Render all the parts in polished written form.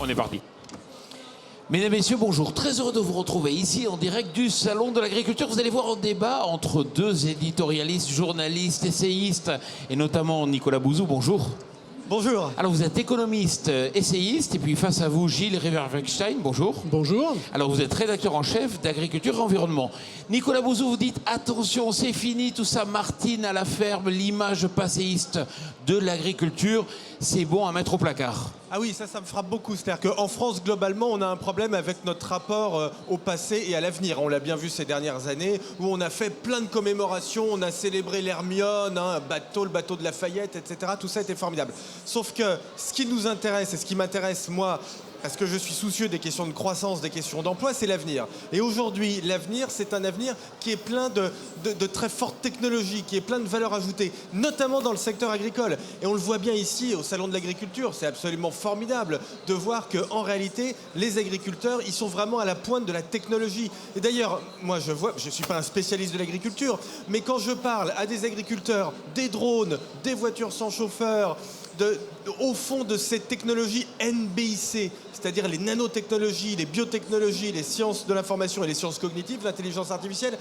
On est parti. Mesdames, Messieurs, bonjour. Très heureux de vous retrouver ici en direct du Salon de l'Agriculture. Vous allez voir un débat entre deux éditorialistes, journalistes, essayistes, et notamment Nicolas Bouzou. Bonjour. Bonjour. Alors vous êtes économiste, essayiste, et puis face à vous, Gilles Riverwegstein. Bonjour. Bonjour. Alors vous êtes rédacteur en chef d'Agriculture et Environnement. Nicolas Bouzou, vous dites attention, c'est fini tout ça, Martine à la ferme, l'image passéiste de l'agriculture, c'est bon à mettre au placard. Ah oui, ça me frappe beaucoup. C'est-à-dire qu'en France, globalement, on a un problème avec notre rapport au passé et à l'avenir. On l'a bien vu ces dernières années, où on a fait plein de commémorations, on a célébré l'Hermione, le bateau de Lafayette, etc. Tout ça était formidable. Sauf que ce qui nous intéresse et ce qui m'intéresse, moi, parce que je suis soucieux des questions de croissance, des questions d'emploi, c'est l'avenir. Et aujourd'hui, l'avenir, c'est un avenir qui est plein de très fortes technologies, qui est plein de valeurs ajoutées, notamment dans le secteur agricole. Et on le voit bien ici, au Salon de l'Agriculture, c'est absolument formidable de voir qu'en réalité, les agriculteurs, ils sont vraiment à la pointe de la technologie. Et d'ailleurs, moi, je ne suis pas un spécialiste de l'agriculture, mais quand je parle à des agriculteurs, des drones, des voitures sans chauffeur, au fond de ces technologies NBIC, c'est-à-dire les nanotechnologies, les biotechnologies, les sciences de l'information et les sciences cognitives, l'intelligence artificielle,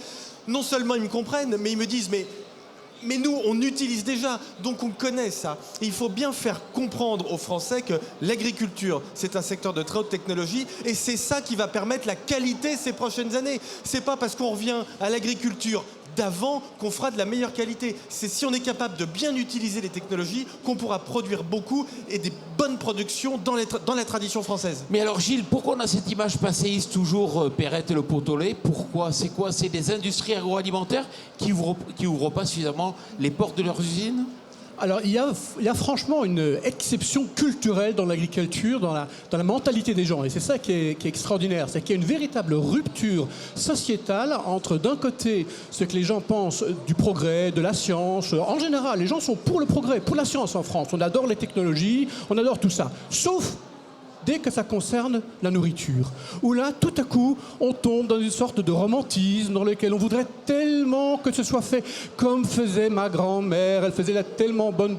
non seulement ils me comprennent, mais ils me disent mais nous, on utilise déjà, donc on connaît ça. Et il faut bien faire comprendre aux Français que l'agriculture, c'est un secteur de très haute technologie et c'est ça qui va permettre la qualité ces prochaines années. C'est pas parce qu'on revient à l'agriculture d'avant qu'on fera de la meilleure qualité. C'est si on est capable de bien utiliser les technologies qu'on pourra produire beaucoup et des bonnes productions dans la tradition française. Mais alors Gilles, pourquoi on a cette image passéiste toujours Perrette et le pot au lait? Pourquoi? C'est quoi? C'est des industries agroalimentaires qui ouvrent pas suffisamment les portes de leurs usines? Alors, il y a franchement une exception culturelle dans l'agriculture, dans la mentalité des gens. Et c'est ça qui est extraordinaire. C'est qu'il y a une véritable rupture sociétale entre, d'un côté, ce que les gens pensent du progrès, de la science. En général, les gens sont pour le progrès, pour la science en France. On adore les technologies, on adore tout ça. Sauf dès que ça concerne la nourriture, où là, tout à coup, on tombe dans une sorte de romantisme dans lequel on voudrait tellement que ce soit fait comme faisait ma grand-mère. Elle faisait la tellement bonne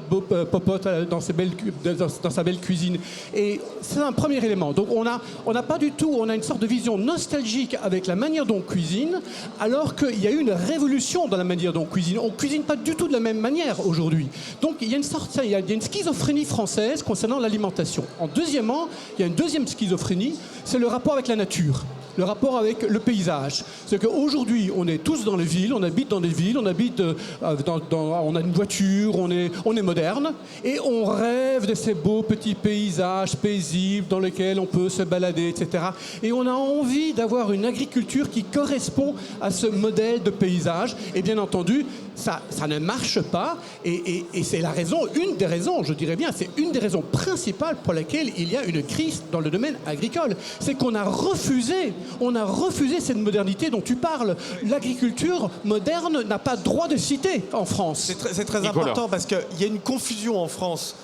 popote dans sa belle cuisine. Et c'est un premier élément. Donc on a pas du tout, on a une sorte de vision nostalgique avec la manière dont on cuisine, alors qu'il y a eu une révolution dans la manière dont on cuisine. On cuisine pas du tout de la même manière aujourd'hui. Donc il y a une schizophrénie française concernant l'alimentation. Deuxièmement, il y a une deuxième schizophrénie, c'est le rapport avec la nature, le rapport avec le paysage. C'est qu'aujourd'hui, on est tous dans les villes, on habite dans des villes, on habite on a une voiture, on est moderne, et on rêve de ces beaux petits paysages paisibles dans lesquels on peut se balader, etc. Et on a envie d'avoir une agriculture qui correspond à ce modèle de paysage. Et bien entendu, ça ne marche pas, et c'est la raison, une des raisons, je dirais bien, c'est une des raisons principales pour laquelle il y a une crise dans le domaine agricole. C'est qu'on a refusé cette modernité dont tu parles. L'agriculture moderne n'a pas droit de citer en France. C'est très important parce qu'il y a une confusion en France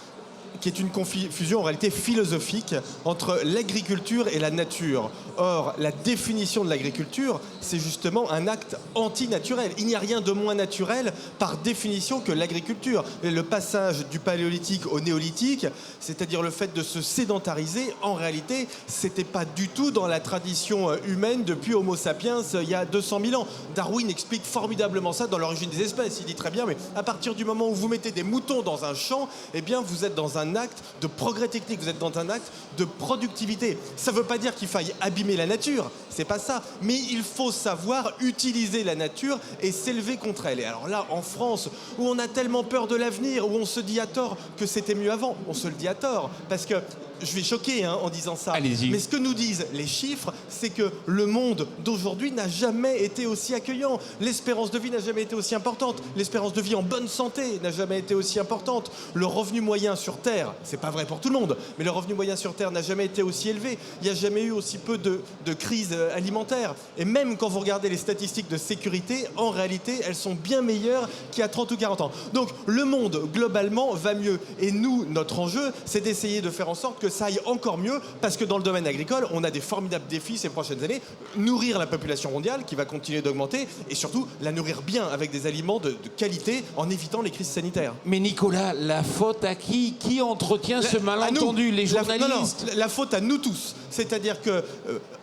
qui est une confusion en réalité philosophique entre l'agriculture et la nature. Or, la définition de l'agriculture, c'est justement un acte antinaturel. Il n'y a rien de moins naturel par définition que l'agriculture. Le passage du paléolithique au néolithique, c'est-à-dire le fait de se sédentariser, en réalité, c'était pas du tout dans la tradition humaine depuis Homo sapiens il y a 200 000 ans. Darwin explique formidablement ça dans l'origine des espèces. Il dit très bien, mais à partir du moment où vous mettez des moutons dans un champ, eh bien, vous êtes dans un acte de progrès technique, vous êtes dans un acte de productivité. Ça ne veut pas dire qu'il faille abîmer la nature, c'est pas ça. Mais il faut savoir utiliser la nature et s'élever contre elle. Et alors là, en France, où on a tellement peur de l'avenir, où on se dit à tort que c'était mieux avant, on se le dit à tort, parce que je vais choquer en disant ça. Allez-y. Mais ce que nous disent les chiffres, c'est que le monde d'aujourd'hui n'a jamais été aussi accueillant. L'espérance de vie n'a jamais été aussi importante. L'espérance de vie en bonne santé n'a jamais été aussi importante. Le revenu moyen sur Terre, c'est pas vrai pour tout le monde, mais le revenu moyen sur Terre n'a jamais été aussi élevé. Il n'y a jamais eu aussi peu de crise alimentaire. Et même quand vous regardez les statistiques de sécurité, en réalité, elles sont bien meilleures qu'il y a 30 ou 40 ans. Donc le monde, globalement, va mieux. Et nous, notre enjeu, c'est d'essayer de faire en sorte que ça aille encore mieux, parce que dans le domaine agricole, on a des formidables défis ces prochaines années. Nourrir la population mondiale, qui va continuer d'augmenter, et surtout la nourrir bien avec des aliments de qualité, en évitant les crises sanitaires. Mais Nicolas, la faute à qui? Qui entretient ce À nous. malentendu, les journalistes? La faute à nous tous. C'est-à-dire que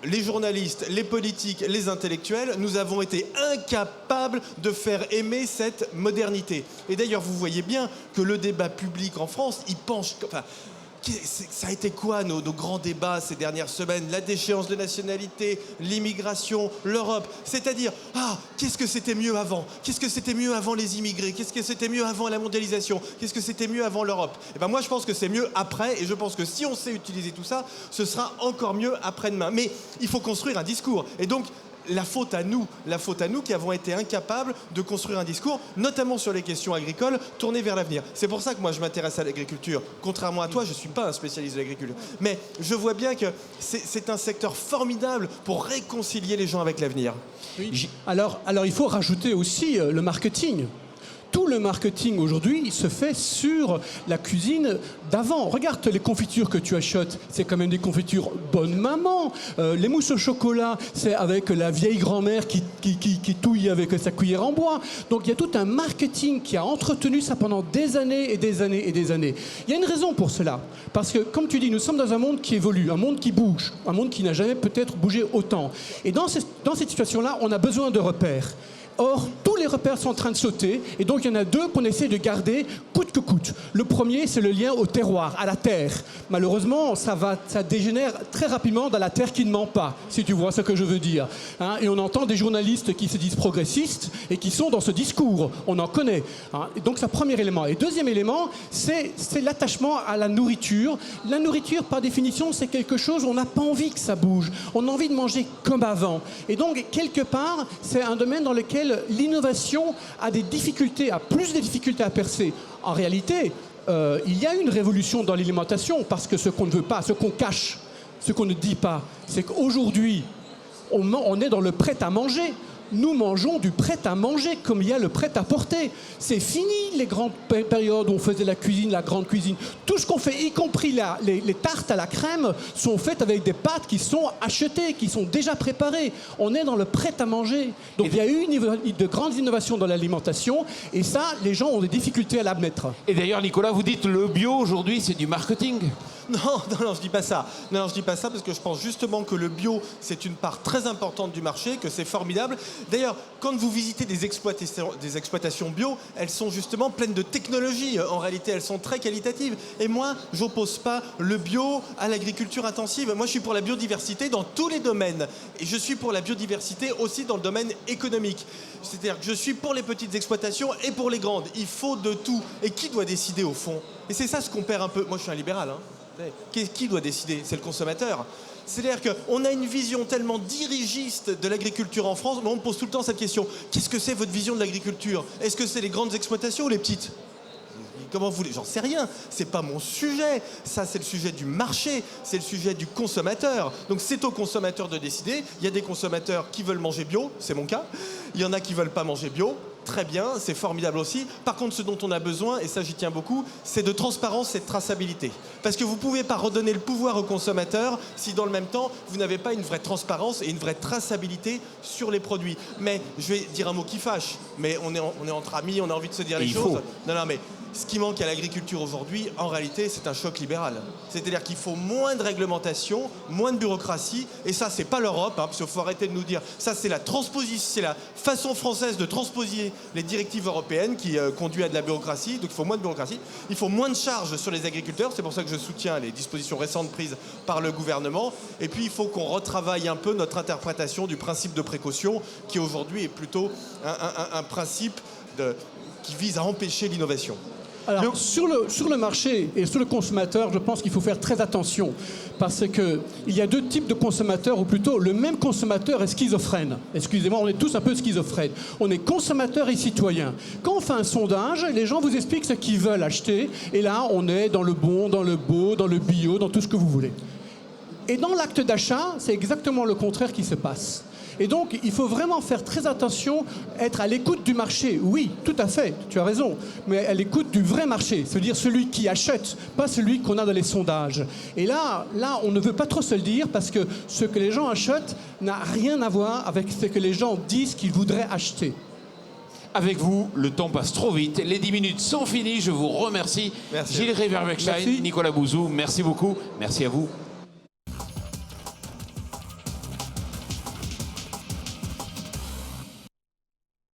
les journalistes, les politiques, les intellectuels, nous avons été incapables de faire aimer cette modernité. Et d'ailleurs, vous voyez bien que le débat public en France, il penche... Enfin, ça a été quoi nos grands débats ces dernières semaines? La déchéance de nationalité, l'immigration, l'Europe. C'est-à-dire, qu'est-ce que c'était mieux avant? Qu'est-ce que c'était mieux avant les immigrés? Qu'est-ce que c'était mieux avant la mondialisation? Qu'est-ce que c'était mieux avant l'Europe? Et ben moi, je pense que c'est mieux après. Et je pense que si on sait utiliser tout ça, ce sera encore mieux après-demain. Mais il faut construire un discours. Et donc, la faute à nous qui avons été incapables de construire un discours, notamment sur les questions agricoles, tourné vers l'avenir. C'est pour ça que moi je m'intéresse à l'agriculture. Contrairement à toi, je ne suis pas un spécialiste de l'agriculture. Mais je vois bien que c'est un secteur formidable pour réconcilier les gens avec l'avenir. Oui. Alors, il faut rajouter aussi le marketing. Tout le marketing aujourd'hui se fait sur la cuisine d'avant. Regarde les confitures que tu achètes, c'est quand même des confitures bonne maman. Les mousses au chocolat, c'est avec la vieille grand-mère qui touille avec sa cuillère en bois. Donc il y a tout un marketing qui a entretenu ça pendant des années et des années et des années. Il y a une raison pour cela. Parce que, comme tu dis, nous sommes dans un monde qui évolue, un monde qui bouge, un monde qui n'a jamais peut-être bougé autant. Et dans cette situation-là, on a besoin de repères. Or, tous les repères sont en train de sauter, et donc il y en a deux qu'on essaie de garder coûte que coûte. Le premier, c'est le lien au terroir, à la terre. Malheureusement, ça dégénère très rapidement dans la terre qui ne ment pas, si tu vois ce que je veux dire. Hein, et on entend des journalistes qui se disent progressistes et qui sont dans ce discours. On en connaît. Hein. Et donc, c'est le premier élément. Et deuxième élément, c'est l'attachement à la nourriture. La nourriture, par définition, c'est quelque chose où on n'a pas envie que ça bouge. On a envie de manger comme avant. Et donc, quelque part, c'est un domaine dans lequel l'innovation a plus de difficultés à percer. En réalité, il y a une révolution dans l'alimentation parce que ce qu'on ne veut pas, ce qu'on cache, ce qu'on ne dit pas, c'est qu'aujourd'hui, on est dans le prêt-à-manger. Nous mangeons du prêt-à-manger comme il y a le prêt-à-porter. C'est fini les grandes périodes où on faisait la cuisine, la grande cuisine. Tout ce qu'on fait, y compris les tartes à la crème, sont faites avec des pâtes qui sont achetées, qui sont déjà préparées. On est dans le prêt-à-manger. Donc il y a eu de grandes innovations dans l'alimentation et ça, les gens ont des difficultés à l'admettre. Et d'ailleurs, Nicolas, vous dites le bio aujourd'hui, c'est du marketing? Non, je dis pas ça. Non, je dis pas ça parce que je pense justement que le bio, c'est une part très importante du marché, que c'est formidable. D'ailleurs, quand vous visitez des exploitations bio, elles sont justement pleines de technologie. En réalité, elles sont très qualitatives. Et moi, j'oppose pas le bio à l'agriculture intensive. Moi, je suis pour la biodiversité dans tous les domaines. Et je suis pour la biodiversité aussi dans le domaine économique. C'est-à-dire que je suis pour les petites exploitations et pour les grandes. Il faut de tout. Et qui doit décider au fond? Et c'est ça ce qu'on perd un peu. Moi, je suis un libéral, hein. Qui doit décider? C'est le consommateur. C'est-à-dire qu'on a une vision tellement dirigiste de l'agriculture en France, mais on me pose tout le temps cette question. Qu'est-ce que c'est votre vision de l'agriculture? Est-ce que c'est les grandes exploitations ou les petites? Comment vous voulez? J'en sais rien. C'est pas mon sujet. Ça, c'est le sujet du marché. C'est le sujet du consommateur. Donc, c'est au consommateur de décider. Il y a des consommateurs qui veulent manger bio. C'est mon cas. Il y en a qui veulent pas manger bio. Très bien, c'est formidable aussi. Par contre, ce dont on a besoin, et ça j'y tiens beaucoup, c'est de transparence et de traçabilité. Parce que vous ne pouvez pas redonner le pouvoir au consommateur si dans le même temps, vous n'avez pas une vraie transparence et une vraie traçabilité sur les produits. Mais je vais dire un mot qui fâche, mais on est entre amis, on a envie de se dire les choses. Non, mais ce qui manque à l'agriculture aujourd'hui, en réalité, c'est un choc libéral. C'est-à-dire qu'il faut moins de réglementation, moins de bureaucratie, et ça, c'est pas l'Europe, parce qu'il faut arrêter de nous dire, ça c'est la transposition, c'est la façon française de transposer les directives européennes qui conduit à de la bureaucratie, donc il faut moins de bureaucratie, il faut moins de charges sur les agriculteurs, c'est pour ça que je soutiens les dispositions récentes prises par le gouvernement, et puis il faut qu'on retravaille un peu notre interprétation du principe de précaution, qui aujourd'hui est plutôt un principe qui vise à empêcher l'innovation. Alors, sur le marché et sur le consommateur, je pense qu'il faut faire très attention parce qu'il y a deux types de consommateurs, ou plutôt le même consommateur est schizophrène. Excusez-moi, on est tous un peu schizophrènes. On est consommateur et citoyen. Quand on fait un sondage, les gens vous expliquent ce qu'ils veulent acheter et là, on est dans le bon, dans le beau, dans le bio, dans tout ce que vous voulez. Et dans l'acte d'achat, c'est exactement le contraire qui se passe. Et donc, il faut vraiment faire très attention, être à l'écoute du marché. Oui, tout à fait, tu as raison, mais à l'écoute du vrai marché, c'est-à-dire celui qui achète, pas celui qu'on a dans les sondages. Et là, on ne veut pas trop se le dire parce que ce que les gens achètent n'a rien à voir avec ce que les gens disent qu'ils voudraient acheter. Avec vous, le temps passe trop vite. Les 10 minutes sont finies. Je vous remercie. Merci. Gilles Riverbeckstein, Merci. Nicolas Bouzou, merci beaucoup. Merci à vous.